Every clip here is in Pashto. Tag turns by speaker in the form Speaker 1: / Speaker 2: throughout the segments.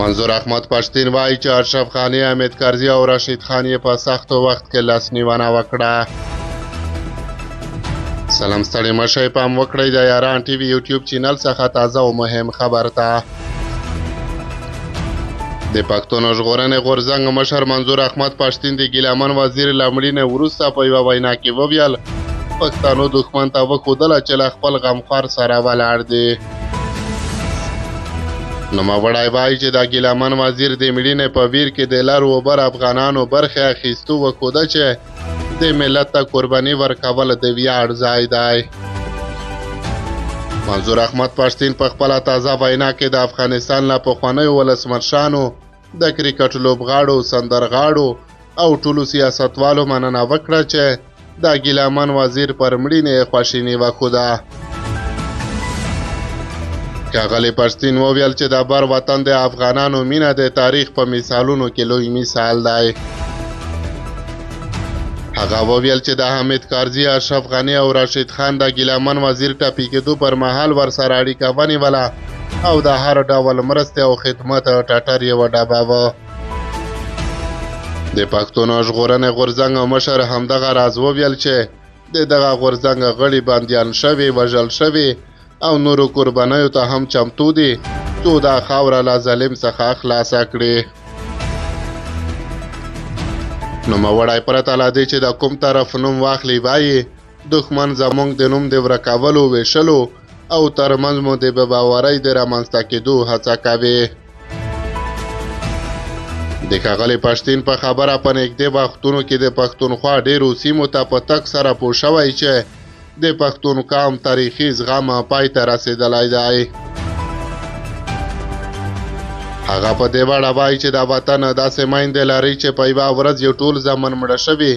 Speaker 1: منظور احمد پښتين وایي چې اشرف غني، حمید کرزي او راشد خان یې په سختو وخت کې لاسنیونه وکړه. سلام ستړي مشئ، پام وکړئ د یاران ټي وي یوټیوب چینل څخه تازه او مهم خبر ته. د پښتون ژغورنې غورځنګ مشر منظور احمد پښتين د ګیلامن وزیر له مړینې وروسته په یوه وینا کې وویل پښتنو دښمن ته وښودله چې له خپل غمخوار سره ولاړ دي. نوموړی وایي چې د ګیلامن وزیر د مړینې په ویر کې د لر و بر افغانانو برخې اخیستو وښوده چې د ملت ته قرباني ورکول د ویاړ ځای دی. منظور احمد پښتين په خپله تازه وینا کې د افغانستان له پخوانیو ولسمشرانو، د کرکټ لوبغاړو، سندرغاړو او ټولو سیاستوالو مننه وکړه چې د ګیلامن وزیر پر مړینې خواشیني وښوده. ښاغلي پښتين وویل چې د بر وطن د افغانانو مینه د تاریخ په مثالونو کې لوی مثال دی. هغه وویل چې د حمید کرزي، اشرف غني او راشد خان د ګیلامن وزیر ټپي کېدو پر مهال ورسره اړیکه ونیوله او د هر ډول مرستې او خدمت ټټر یې وډباوه. د پښتون ژغورنې غورځنګ مشر همدغه راز وویل چې د دغه غورځنګ غړي بندیان شوي، وژل شوي او نورو قربانیو ته هم چمتو دي څو دا خاوره له ظالم څخه خلاصه کړي. نوموړی پرته له دې چې د کوم طرف نوم واخلي وایي دښمن زموږ د نوم د ورکولو، ویشلو او ترمنځ مو د بې باورۍ د رامنځته کېدو هڅه کوي. د ښاغلي پښتين په خبره په نږدې وختونو کې د پښتونخوا ډېرو سیمو ته په تګ سره پوه شوی چې د پښتون قوم تاریخي زغم پای ته رسېدلی دی. هغه په دې وړه وایي چې د وطن داسې میندې لري چې په یوه ورځ یو ټول زمن مړه شوي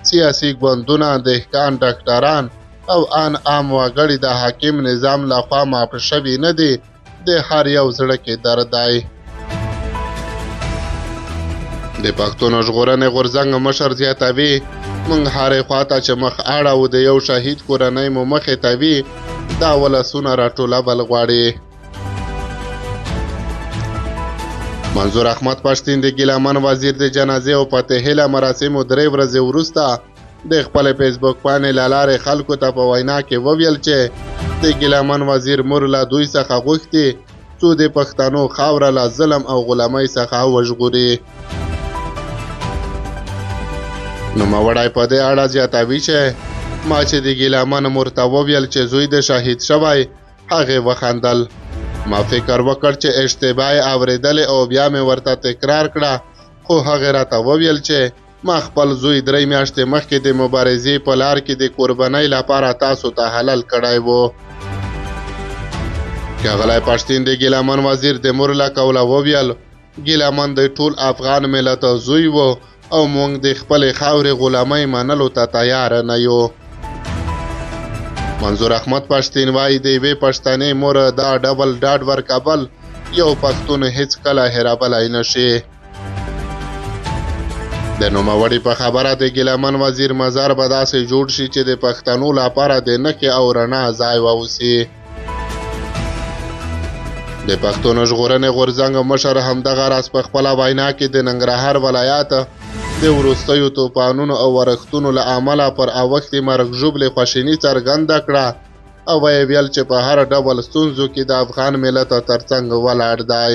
Speaker 1: سیاسي ګوندونه، دهقان، ډاکټران او عام وګړي د حاکم نظام لخوا معاف شوي نه دي. د هر یو زړه کې درد دی. د پښتون ژغورنې غورځنګ مشر زیاتوي موږ هرې خواته چې مخ اړوو د یو شهید کورنۍ مو مخې ته وي دا ولسونه راټولول غواړي. منظور احمد پښتين د ګیلامن وزیر د جنازې او فاتحې له مراسمو 3 ورځې وروسته د خپل فیسبوک پاڼې له لارې خلکو ته په وینا کې وویل چې د ګیلامن وزیر مور له دوی څخه غوښتي څو د پښتنو خاوره له ظلم او غلامۍ څخه وژغوري. نوموړی په دې اړه زیاتوي چې ما چې د ګیلامن مور ته وویل چې زوی د شهید شوی، هغې وخندل. ما فکر وکړ چې اشتباه یې اورېدلې او بیا مې ورته تکرار کړه، خو هغې راته وویل چې ما خپل زوی 3 میاشتې مخکې د مبارزې په لار کې د قربانۍ لپاره تاسو ته حلال کړی و. ښاغلی پښتين د ګیلامن وزیر د مور له قوله وویل ګیلامن د ټول افغان ملت زوی و او موږ د خپلې خاورې غلامۍ منلو ته تیار نه یو. منظور احمد پښتين وایي د یوې پښتنې مور دا ډول ډاډ ورکول یو پښتون هیڅ کله هېرولی نه شي. د نوموړي په خبره د ګیلامن وزیر مزار به داسې جوړ شي چې د پښتنو لپاره د نښې او رڼا ځای واوسي. د پښتون ژغورنې غورځنګ مشر همدغه راز په خپله وینا کې د ننګرهار ولایت د وروستیو طوفانونو او ورښتونو له امله پر اوښتې مرګ ژوبلې خواشیني څرګنده کړه او ویل چې په هر ډول ستونزو کې د افغان ملت ترڅنګ ولاړ دی.